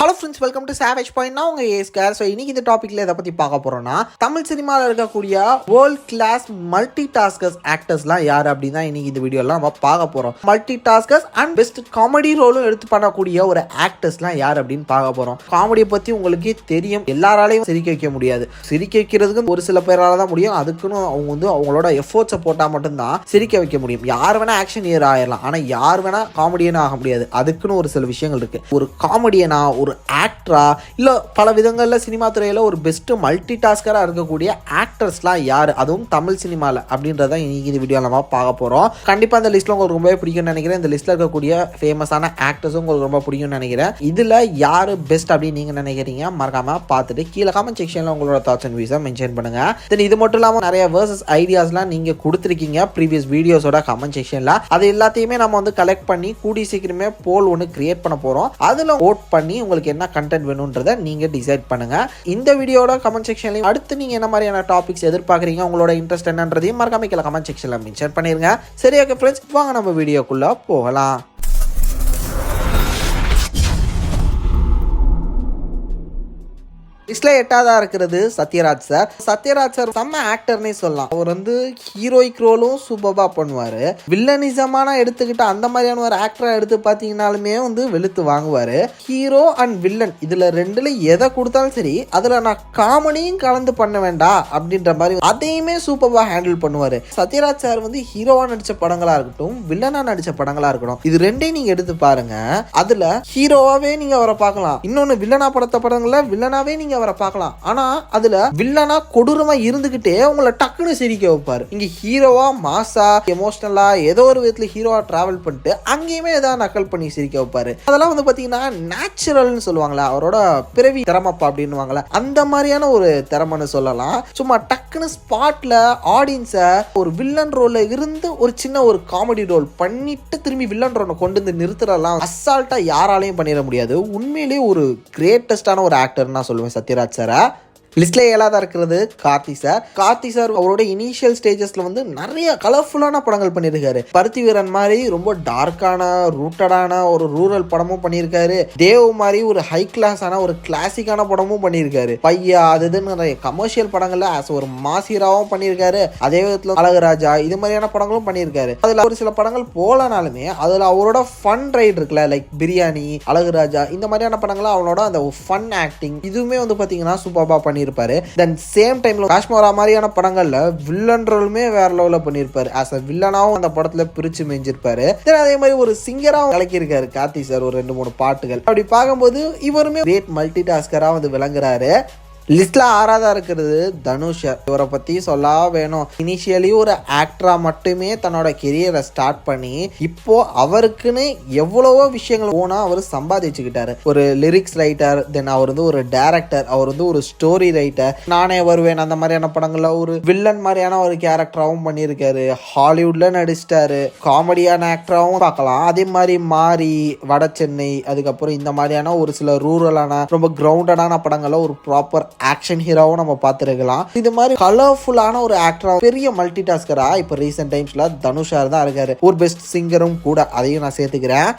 Hello friends, welcome to savage point. நான் உங்கள் ஏஸ்கர். So இன்னைக்கு இந்த டாப்பிக்கில் எதை பற்றி பார்க்க போகிறோன்னா, தமிழ் சினிமாவில் இருக்கக்கூடிய வேர்ல்ட் கிளாஸ் மல்டி டாஸ்கர்ஸ் ஆக்டர்ஸ்லாம் யார் அப்படின்னு தான் இன்னைக்கு இந்த வீடியோலாம் நம்ம பார்க்க போகிறோம். Multi taskers and best comedy ரோலும் எடுத்து பண்ணக்கூடிய ஒரு ஆக்டர்ஸ்லாம் யார் அப்படின்னு பார்க்க போகிறோம். காமெடியை பற்றி உங்களுக்கே தெரியும், எல்லாராலையும் சிரிக்க வைக்க முடியாது. சிரிக்க வைக்கிறதுக்கு ஒரு சில பேரால் தான் முடியும். அதுக்குன்னு அவங்க வந்து அவங்களோட எஃபோர்ட்ஸை போட்டால் மட்டும்தான் சிரிக்க வைக்க முடியும். யார் வேணால் ஆக்ஷன் ஹீரோ ஆயிடலாம், ஆனால் யார் வேணால் காமெடியனாக ஆக முடியாது. அதுக்குன்னு ஒரு சில விஷயங்கள் இருக்குது. ஒரு காமெடியனா, ஒரு ஆக்டரா, இல்லை பல விதங்களில் சினிமா துறையில் ஒரு பெஸ்ட் மல்டி டாஸ்கராக இருக்கக்கூடிய ஆக்டர்ஸ்லாம் யார், அதுவும் தமிழ் சினிமாவில் அப்படின்றத இன்னைக்கு இந்த வீடியோவில் நம்ம பார்க்க போகிறோம். கண்டிப்பாக இந்த லிஸ்ட்டில் உங்களுக்கு ரொம்பவே பிடிக்கும்னு நினைக்கிறேன். இந்த லிஸ்ட்டில் இருக்கக்கூடிய ஃபேமஸான ஆக்டர்ஸும் உங்களுக்கு ரொம்ப பிடிக்கும்னு நினைக்கிறேன். இதில் யார் பெஸ்ட் அப்படின்னு நீங்கள் நினைக்கிறீங்க மறக்காமல் பார்த்துட்டு கீழே கமெண்ட் செக்ஷனில் உங்களோட தாட்ஸ் அண்ட் வியூஸை மென்ஷன் பண்ணுங்கள். தென் இது மட்டும் இல்லாமல் நிறைய வேர்சஸ் ஐடியாஸ்லாம் நீங்கள் கொடுத்துருக்கீங்க ப்ரீவியஸ் வீடியோஸோட கமெண்ட் செக்ஷனில். அது எல்லாத்தையுமே நம்ம வந்து கலெக்ட் பண்ணி கூடி சீக்கிரமே போல் ஒன்று கிரியேட் பண்ண போகிறோம். அதில் ஓட் பண்ணி உங்களுக்கு என்ன கண்டென்ட் வேணும்ன்றதை நீங்கள் டிசைட் பண்ணுங்க. இந்த வீடியோட கமெண்ட் செக்ஷன்லையும் அடுத்து நீங்கள் என்ன மாதிரியான டாபிக்ஸ் எதிர்பார்க்குறீங்க, உங்களோட இன்ட்ரெஸ்ட் என்னன்றதையும் மறக்காம கீழே கமெண்ட் செக்ஷனில் மென்ஷன் பண்ணிருங்க. சரி, ஓகே ஃப்ரெண்ட்ஸ், வாங்க நம்ம வீடியோக்குள்ள போகலாம். லிஸ்ட்ல 8ஆவதா இருக்கிறது சத்யராஜ் சார். சத்யராஜ் சார் செம்ம ஆக்டர்னே சொல்லலாம். அவர் வந்து ஹீரோயிக் ரோலும் சூப்பராக பண்ணுவார். வில்லனிசமான எடுத்துக்கிட்ட அந்த மாதிரியான ஒரு ஆக்டரை எடுத்து பார்த்தீங்கன்னாலுமே வந்து வெளுத்து வாங்குவார். ஹீரோ அண்ட் வில்லன் இதில் ரெண்டுல எதை கொடுத்தாலும் சரி, அதில் நான் காமெடியும் கலந்து பண்ண வேண்டாம் அப்படின்ற மாதிரி அதையுமே சூப்பராக ஹேண்டில் பண்ணுவார். சத்யராஜ் சார் வந்து ஹீரோவாக நடித்த படங்களாக இருக்கட்டும், வில்லனாக நடித்த படங்களாக இருக்கட்டும், இது ரெண்டையும் நீங்கள் எடுத்து பாருங்க. அதில் ஹீரோவாகவே நீங்கள் அவரை பார்க்கலாம், இன்னொன்று வில்லனா படங்களில் வில்லனாவே நீங்கள் அவரை பார்க்கலாம். ஆனா அதுல வில்லனா கொடூரமா இருந்துகிட்டே உங்களை டக்குன்னு சிரிக்க வைப்பாரு. இங்க ஹீரோவா மாசா எமோஷனலா ஏதோ ஒரு விதத்துல ஹீரோவா டிராவல் பண்ணிட்டு அங்கேயுமே ஏதாவது நக்கல் பண்ணி சிரிக்க வைப்பாரு. அதெல்லாம் வந்து பாத்தீங்கன்னா நேச்சுரல்னு சொல்லுவாங்களா, அவரோட பிறவி திறமப்பா அப்படின்னு அந்த மாதிரியான ஒரு திறமைன்னு சொல்லலாம். சும்மா டக்குன்னு ஸ்பாட்ல ஆடியன்ஸை ஒரு வில்லன் ரோல்ல இருந்து ஒரு சின்ன ஒரு காமெடி ரோல் பண்ணிட்டு திரும்பி வில்லன் ரோலை கொண்டு வந்து நிறுத்துறலாம் அசால்ட்டா யாராலையும் பண்ணிட முடியாது. உண்மையிலேயே ஒரு கிரேட்டஸ்டான ஒரு ஆக்டர் நான் சொல்லுவேன் சத்யராஜ் சாரா. லிஸ்ட்ல 7ஆவதா இருக்கிறது கார்த்தி சார். கார்த்தி சார் அவரோட இனிஷியல் ஸ்டேஜஸ்ல வந்து நிறைய கலர்ஃபுல்லான படங்கள் பண்ணியிருக்காரு. பருத்தி வீரன் மாதிரி ரொம்ப டார்க்கான ரூட்டடான ஒரு ரூரல் படமும் பண்ணியிருக்காரு. தேவ் மாதிரி ஒரு ஹை கிளாஸான ஒரு கிளாசிக்கான படமும் பண்ணியிருக்காரு. பையா அதுன்னு நிறைய கமர்ஷியல் படங்கள்ல ஒரு மாசிராவும் பண்ணியிருக்காரு. அதே விதத்துல அழகுராஜா இது மாதிரியான படங்களும் பண்ணியிருக்காரு. அதுல ஒரு சில படங்கள் போலனாலுமே அதுல அவரோட ஃபன் ரைட் இருக்குல்ல, லைக் பிரியாணி, அழகுராஜா இந்த மாதிரியான படங்கள் அவனோட அந்த ஃபன் ஆக்டிங் இதுவுமே வந்து பாத்தீங்கன்னா சூப்பரா பண்ணி இருப்பாரு. தென் சேம் டைம்ல காஷ்மீரா மாதிரியான படங்கள்ல வில்லன் ரோலுமே வேற லெவல்ல பண்ணிருப்பாரு. ஆஸ் அ வில்லனாவும் அந்த படத்துல பிரிச்சு மேஞ்சிருப்பாரு. தென் அதே மாதிரி ஒரு சிங்கராவும் கலக்கியிருக்காரு கார்த்தி சார் ஒரு 2-3 பாட்டுகள். அப்படி பார்க்கும்போது இவருமே கிரேட் மல்டி டாஸ்கரா வந்து விளங்குறாரு. லிஸ்ட்ல 6ஆவதா இருக்கிறது தனுஷ். இவரை பத்தி சொல்ல வேணும். இனிஷியலி ஒரு ஆக்டரா மட்டுமே தன்னோட கெரியரை ஸ்டார்ட் பண்ணி இப்போ அவருக்குன்னு எவ்வளவோ விஷயங்கள் போனா அவர் சம்பாதிச்சுக்கிட்டாரு. ஒரு லிரிக்ஸ் ரைட்டர், தென் அவர் வந்து ஒரு டைரக்டர், அவர் வந்து ஒரு ஸ்டோரி ரைட்டர், நானே வருவேன் அந்த மாதிரியான படங்கள்ல ஒரு வில்லன் மாதிரியான ஒரு கேரக்டராகவும் பண்ணியிருக்காரு. ஹாலிவுட்ல நடிச்சிட்டாரு. காமெடியான ஆக்டராகவும் பார்க்கலாம். அதே மாதிரி மாரி, வட சென்னை, அதுக்கப்புறம் இந்த மாதிரியான ஒரு சில ரூரலான ரொம்ப கிரவுண்டடான படங்கள்ல ஒரு ப்ராப்பர் ஆக்ஷன் ஹீரோவும் நம்ம பார்த்துருக்கலாம். இது மாதிரி கலர்ஃபுல்லான ஒரு ஆக்டரா பெரிய மல்டி டாஸ்கரா இப்போ ரீசெண்ட் டைம்ஸ்ல தனுஷா தான் இருக்காரு. ஒரு பெஸ்ட் சிங்கரும் கூட, அதையும் நான் சேர்த்துக்கிறேன்.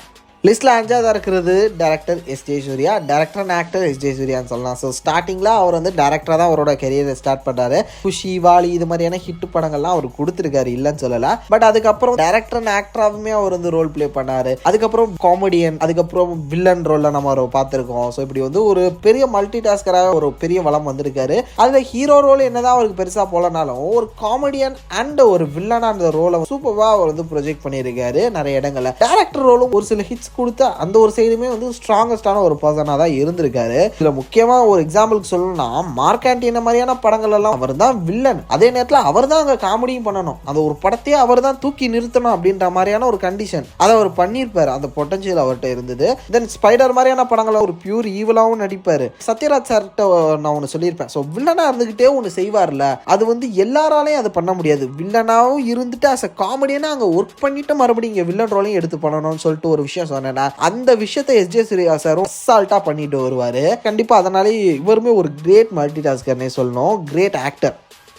லிஸ்ட்ல 5ஆவதா இருக்கிறது director S J. Suryah. Director and actor S J. சூர்யான்னு சொல்லலாம். ஸோ ஸ்டார்டிங்ல அவர் வந்து டைரக்டரா தான் அவரோட கெரியரை ஸ்டார்ட் பண்றாரு. குஷி, வாலி இது மாதிரியான ஹிட் படங்கள்லாம் அவர் கொடுத்துருக்காரு, இல்லைன்னு சொல்லல. பட் அதுக்கப்புறம் டைரக்டர் அண்ட் ஆக்டராவுமே அவர் வந்து ரோல் பிளே பண்ணாரு. அதுக்கப்புறம் காமெடியன், அதுக்கப்புறம் வில்லன் ரோல்ல நம்ம அவர் பார்த்துருக்கோம். ஸோ இப்படி வந்து ஒரு பெரிய மல்டி டாஸ்கராக ஒரு பெரிய வளம் வந்திருக்காரு. அதுல ஹீரோ ரோல் என்னதான் அவருக்கு பெருசா போலனாலும் ஒரு காமெடியன் அண்ட் ஒரு வில்லனா அந்த ரோலை சூப்பரா அவர் வந்து ப்ரொஜெக்ட் பண்ணியிருக்காரு நிறைய இடங்கள்ல. டைரக்டர் ரோலும் ஒரு சில ஹிட்ஸ் கொடுத்த அந்த ஒரு சைடுமே வந்து ஸ்ட்ராங்கஸ்டான ஒரு பர்சனா தான் இருந்திருக்காரு. இதுல முக்கியமா ஒரு எக்ஸாம்பிளுக்கு சொல்லணும்னா மார்க் ஆண்டனி மாதிரியான படங்கள் எல்லாம் அவர் தான் வில்லன், அதே நேரத்தில் அவர் தான் அங்க காமெடியும் பண்ணணும். அந்த ஒரு படத்தையே அவர் தான் தூக்கி நிறுத்தணும் அப்படின்ற மாதிரியான ஒரு கண்டிஷன் அதை அவர் பண்ணியிருப்பாரு. அந்த பொட்டன்ஷியல் அவர்கிட்ட இருந்தது. தென் ஸ்பைடர் மாதிரியான படங்களை ஒரு பியூர் ஈவலாவும் நடிப்பாரு. சத்யராஜ் சார்கிட்ட நான் ஒன்று சொல்லியிருப்பேன், ஸோ வில்லனா இருந்துகிட்டே ஒன்று செய்வார்ல, அது வந்து எல்லாராலையும் அது பண்ண முடியாது. வில்லனாவும் இருந்துட்டு அஸ் அ காமெடியனா அங்க ஒர்க் பண்ணிட்டு மறுபடியும் இங்க வில்லன் ரோலையும் எடுத்து பண்ணணும்னு சொல்லிட்டு ஒரு விஷயம் சொன்னேன். அந்த விஷயத்தை எஸ்.ஜே. சூர்யா சாரும் அசால்ட்டா பண்ணிட்டு வருவாரு. கண்டிப்பா அதனால இவருமே ஒரு கிரேட் மல்டி டாஸ்கர்னே சொல்லணும், கிரேட் ஆக்டர்.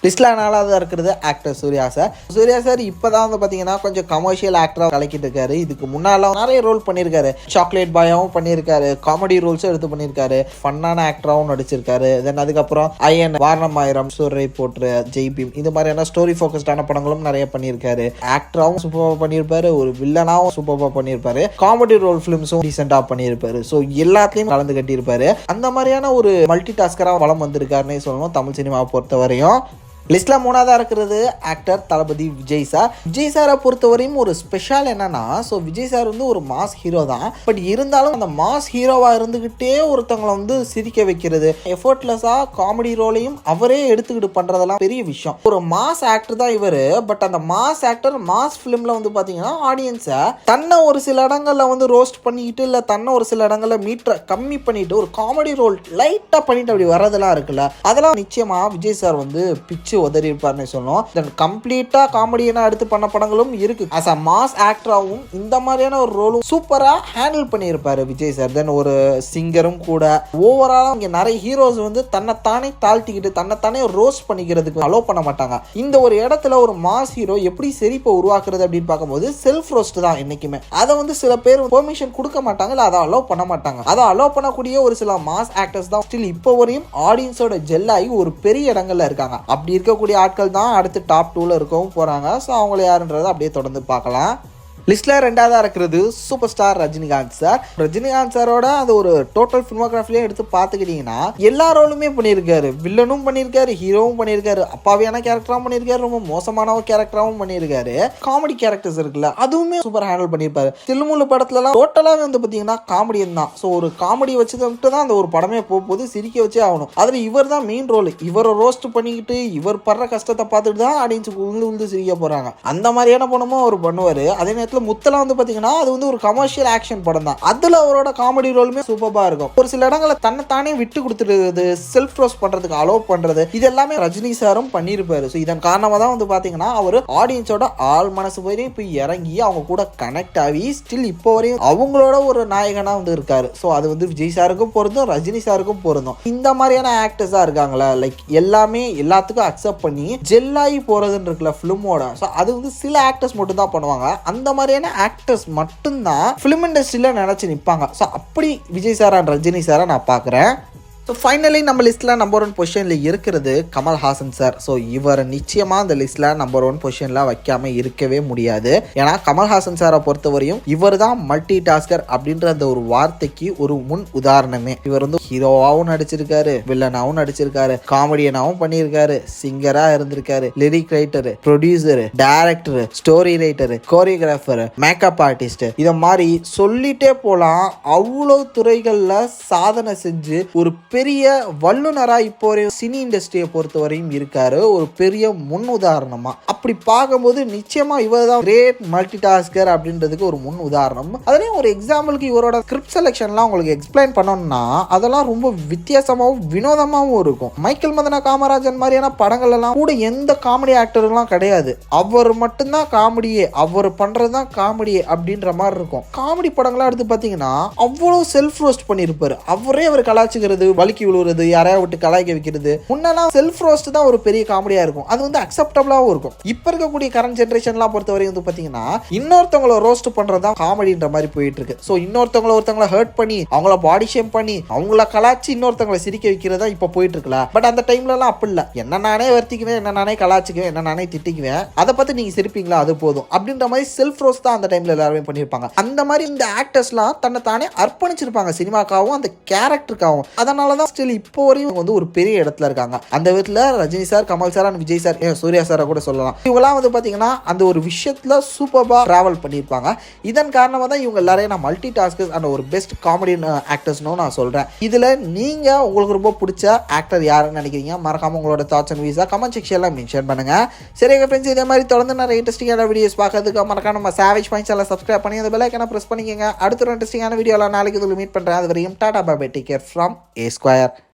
லிஸ்ட்ல 4வது இருக்கிறது actor Suriya sir. Suriya sir இப்பதான் வந்து பாத்தீங்கன்னா கொஞ்சம் கமர்ஷியல் ஆக்டரா கலக்கிட்டு இருக்காரு. இதுக்கு முன்னால நிறைய ரோல் பண்ணியிருக்காரு. சாக்லேட் பாயாவும் பண்ணியிருக்காரு, காமெடி ரோல்ஸும் எடுத்து பண்ணியிருக்காரு, ஃபன்னான ஆக்டராகவும் நடிச்சிருக்காரு. தென் அதுக்கப்புறம் ஐயன், வாரணமாயிரம், சூரை போற்று, ஜெய் பீம், இந்த மாதிரியான ஸ்டோரி ஃபோக்கஸ்டான படங்களும் நிறைய பண்ணியிருக்காரு. ஆக்டராகவும் சூப்பராக பண்ணியிருப்பாரு, ஒரு வில்லனாவும் சூப்பராக பண்ணியிருப்பாரு, காமெடி ரோல் ஃபிலிம்ஸும் ரீசெண்டாக பண்ணியிருப்பாரு. ஸோ எல்லாத்தையும் கலந்து கட்டியிருப்பாரு. அந்த மாதிரியான ஒரு மல்டி டாஸ்கராக வளம் வந்திருக்காருன்னே சொல்லணும் தமிழ் சினிமாவை பொறுத்த வரையும். லிஸ்ட்ல 3வது இருக்கிறது ஆக்டர் தளபதி விஜய் சார். விஜய் சாரை பொறுத்தவரையும் ஒரு ஸ்பெஷல் என்னன்னா, ஸோ விஜய் சார் வந்து ஒரு மாஸ் ஹீரோ தான். பட் இருந்தாலும் அந்த மாஸ் ஹீரோவா இருந்துகிட்டே ஒருத்தவங்களை வந்து சிரிக்க வைக்கிறது, எஃபர்ட்லெஸ்ஸா காமெடி ரோலையும் அவரே எடுத்துக்கிட்டு பண்றதெல்லாம் பெரிய விஷயம். ஒரு மாஸ் ஆக்டர் தான் இவரு. பட் அந்த மாஸ் ஆக்டர் மாஸ் பிலிம்ல வந்து பாத்தீங்கன்னா ஆடியன்ஸை தன்னை ஒரு சில இடங்கள்ல வந்து ரோஸ்ட் பண்ணிக்கிட்டு, இல்ல தன்னை ஒரு சில இடங்கள்ல மீட்டரை கம்மி பண்ணிட்டு ஒரு காமெடி ரோல் லைட்டா பண்ணிட்டு அப்படி வர்றதெல்லாம் இருக்குல்ல, அதெல்லாம் நிச்சயமா விஜய் சார் வந்து பிச்சு உதறி இருப்பார்னு சொல்லணும். தென் கம்ப்ளீட்டா காமெடியனா எடுத்து பண்ண படங்களும் இருக்கு. அஸ் அ மாஸ் ஆக்டராகவும் இந்த மாதிரியான ஒரு ரோலும் சூப்பரா ஹேண்டில் பண்ணியிருப்பாரு விஜய் சார். தென் ஒரு சிங்கரும் கூட. ஓவராலா இங்க நிறைய ஹீரோஸ் வந்து தன்னைத்தானே தாழ்த்திக்கிட்டு தன்னைத்தானே ரோஸ்ட் பண்ணிக்கிறதுக்கு அலோ பண்ண மாட்டாங்க. இந்த ஒரு இடத்துல ஒரு மாஸ் ஹீரோ எப்படி செழிப்பை உருவாக்குறது அப்படின்னு பார்க்கும்போது செல்ஃப் ரோஸ்ட் தான் என்னைக்குமே. அதை வந்து சில பேர் பெர்மிஷன் கொடுக்க மாட்டாங்க, இல்லை அதை அலோ பண்ண மாட்டாங்க. அதை அலோ பண்ணக்கூடிய ஒரு சில மாஸ் ஆக்டர்ஸ் தான் ஸ்டில் இப்போ வரையும் ஆடியன்ஸோட ஜெல்லாகி ஒரு பெரிய இடங்கள்ல இருக்காங்க. அப்படி இருக்கக்கூடிய ஆட்கள் தான் அடுத்து டாப் 2ல இருக்கவும் போறாங்க. ஸோ அவங்கள யாருன்றதை அப்படியே தொடர்ந்து பார்க்கலாம். லிஸ்ட்ல 2வதா இருக்கிறது super star Rajinikanth sir. Rajinikanth சாரோட அது ஒரு டோட்டல் ஃபிலிமோகிராஃபிலே எடுத்து பார்த்துக்கிட்டீங்கன்னா எல்லா ரோலுமே பண்ணியிருக்காரு. வில்லனும் பண்ணியிருக்காரு, ஹீரோவும் பண்ணியிருக்காரு, அப்பாவியான கேரக்டராகவும் பண்ணியிருக்காரு, ரொம்ப மோசமான கேரக்டராகவும் பண்ணியிருக்காரு. காமெடி கேரக்டர்ஸ் இருக்குல்ல, அதுவுமே சூப்பர் ஹேண்டில் பண்ணியிருப்பாரு. தில்லுமுல்லு படத்துலலாம் டோட்டலாகவே வந்து பார்த்தீங்கன்னா காமெடியன் தான். ஸோ ஒரு காமெடி வச்சுட்டு தான் அந்த ஒரு படமே போகும்போது சிரிக்க வச்சே ஆகணும். அதில் இவர் தான் மெயின் ரோல். இவரை ரோஸ்ட் பண்ணிக்கிட்டு இவர் படுற கஷ்டத்தை பார்த்துட்டு தான் ஆடியன்ஸுக்கு உழுந்து சிரிக்க போறாங்க. அந்த மாதிரியான படமும் அவர் பண்ணுவார். அதே நேரத்தில் முத்தலாம் வந்து பாத்தீங்கன்னா அது வந்து ஒரு கமர்ஷியல் ஆக்ஷன் படம் தான். அதுல அவரோட காமெடி ரோலுமே சூப்பரா இருக்கும். ஒரு சில இடங்களை தன்னைத்தானே விட்டு கொடுத்துருது, செல்ஃப் ரோஸ்ட் பண்றதுக்கு அலோ பண்றது, இது எல்லாமே ரஜினி சாரும் பண்ணியிருப்பாரு. ஸோ இதன் காரணமா தான் வந்து பாத்தீங்கன்னா அவர் ஆடியன்ஸோட ஆள் மனசு போய் இப்போ இறங்கி அவங்க கூட கனெக்ட் ஆகி ஸ்டில் இப்போ வரையும் அவங்களோட ஒரு நாயகனா வந்து இருக்காரு. ஸோ அது வந்து விஜய் சாருக்கும் பொருந்தும், ரஜினி சாருக்கும் பொருந்தும். இந்த மாதிரியான ஆக்டர்ஸா இருக்காங்களா, லைக் எல்லாமே எல்லாத்துக்கும் அக்செப்ட் பண்ணி ஜெல்லாகி போறதுன்னு இருக்குல்ல ஃபிலிமோட. ஸோ அது வந்து சில ஆக்டர்ஸ் மட்டும் தான் பண்ணுவாங்க. அந்த மாதிரி ஆக்டர்ஸ் மட்டும்தான் ஃபிலிம் இண்டஸ்ட்ரியில நினைச்சு நிற்பாங்க. ஸோ அப்படி விஜய் சார் அண்ட் ரஜினி சாரை நான் பார்க்குறேன். ஸோ ஃபைனலி நம்ம லிஸ்ட்டில் நம்பர் 1 பொசிஷனில் இருக்கிறது கமல்ஹாசன் சார். ஸோ இவர் நிச்சயமாக அந்த லிஸ்ட்டில் நம்பர் 1 பொசிஷனில் வைக்காமல் இருக்கவே முடியாது. ஏன்னா கமல்ஹாசன் சாரை பொறுத்தவரையும் இவர் தான் மல்டி டாஸ்கர் அப்படின்ற அந்த ஒரு வார்த்தைக்கு ஒரு முன் உதாரணமே. இவர் வந்து ஹீரோவாகவும் நடிச்சிருக்காரு, வில்லனாகவும் நடிச்சிருக்காரு, காமெடியனாகவும் பண்ணியிருக்காரு, சிங்கராக இருந்திருக்காரு, lyric writer, producer, director, story writer, choreographer, makeup artist, இதை மாதிரி சொல்லிட்டே போகலாம். அவ்வளோ துறைகளில் சாதனை செஞ்சு ஒரு பெரிய வல்லுநரா இப்போ சினி இண்டஸ்ட்ரியை பொறுத்தவரையும் இருக்காரு. ஒரு பெரிய முன் உதாரணமா. அப்படி பார்க்கும்போது நிச்சயமா இவர் தான் கிரேட் மல்டி டாஸ்கர் அப்படின்றதுக்கு ஒரு முன் உதாரணம். அதுலேயும் ஒரு எக்ஸாம்பிளுக்கு இவரோட ஸ்கிரிப்ட் செலெக்ஷன்லாம் உங்களுக்கு எக்ஸ்பிளைன் பண்ணணும்னா அதெல்லாம் ரொம்ப வித்தியாசமாகவும் வினோதமாகவும் இருக்கும். மைக்கேல் மதன காமராஜன் மாதிரியான படங்கள் எல்லாம் கூட எந்த காமெடி ஆக்டர்லாம் கிடையாது. அவர் மட்டும்தான் காமெடியே, அவர் பண்றதுதான் காமெடியே அப்படின்ற மாதிரி இருக்கும். காமெடி படங்கள்லாம் எடுத்து பார்த்தீங்கன்னா அவ்வளோ செல்ஃப் ரோஸ்ட் பண்ணியிருப்பாரு. அவரே அவர் கலாச்சிக்கிறது, வலிக்கி விழுவுறது, யாரையா விட்டு கலாய்க்க வைக்கிறது, முன்னெல்லாம் செல்ஃப் ரோஸ்ட் தான் ஒரு பெரிய காமெடியா இருக்கும். அது வந்து அக்செப்டபிளாகவும் இருக்கும். இப்போ இருக்கக்கூடிய கரண்ட் ஜென்ரேஷன்லாம் பொறுத்தவரை வந்து பார்த்தீங்கன்னா இன்னொருத்தவங்களை ரோஸ்ட் பண்றதுதான் காமெடின்ற மாதிரி போயிட்டு இருக்கு. ஸோ ஒருத்தவங்களை ஹர்ட் பண்ணி அவங்கள பாடி ஷேம் பண்ணி அவங்கள கலாச்சி இன்னொருத்தவங்களை சிரிக்க வைக்கிறதா இப்போ போயிட்டு இருக்கல. பட் அந்த டைம்லலாம் அப்படி இல்லை. என்ன நானே வருத்திக்குவேன், என்ன நானே கலாச்சிக்குவேன், என்ன நானே திட்டிக்குவேன், அதை பார்த்து நீங்க சிரிப்பீங்களா அது போதும் அப்படின்ற மாதிரி செல்ஃப் ரோஸ்ட் தான் அந்த டைம்ல எல்லாருமே பண்ணியிருப்பாங்க. அந்த மாதிரி இந்த ஆக்டர்ஸ்லாம் தன்னை தானே அர்ப்பணிச்சிருப்பாங்க சினிமாக்காகவும் அந்த கேரக்டருக்காகவும். அதனால தான் ஸ்டில் இப்போ வரையும் வந்து ஒரு பெரிய இடத்துல இருக்காங்க. அந்த விதத்தில் Rajini sir, Kamal sir and Vijay sir, Suriya சாரை கூட சொல்லலாம். இவங்கலாம் வந்து பார்த்தீங்கன்னா அந்த ஒரு விஷயத்தில் சூப்பராக ட்ராவல் பண்ணியிருப்பாங்க. இதன் காரணமாக தான் இவங்க எல்லாரையும் நான் மல்டி டாஸ்கர்ஸ் அண்ட் ஒரு பெஸ்ட் காமெடியன் ஆக்டர்ஸ்னு நான் சொல்கிறேன். இதில் நீங்கள் உங்களுக்கு ரொம்ப பிடிச்ச ஆக்டர் யாருன்னு நினைக்கிறீங்க? மறக்காம உங்களோட தாட்ஸ் அண்ட் வியூஸை கமெண்ட் செக்ஷனில் மென்ஷன் பண்ணுங்க. சரிங்க ஃப்ரெண்ட்ஸ், இதே மாதிரி தொடர்ந்து நிறைய இன்ட்ரெஸ்டிங்கான வீடியோஸ் பார்க்கறதுக்கு மறக்காம நம்ம சாவேஜ் பாயிண்ட்ஸ் எல்லாம் சப்ஸ்கிரைப் பண்ணி அந்த பெல் ஐகானை ப்ரெஸ் பண்ணிக்கங்க. அடுத்த ஒரு இன்ட்ரெஸ்டிங்கான வீடியோவில் நாளைக்கு மீட் பண்ணுறேன். அது வரையும் tata bye bye, take care from A Square.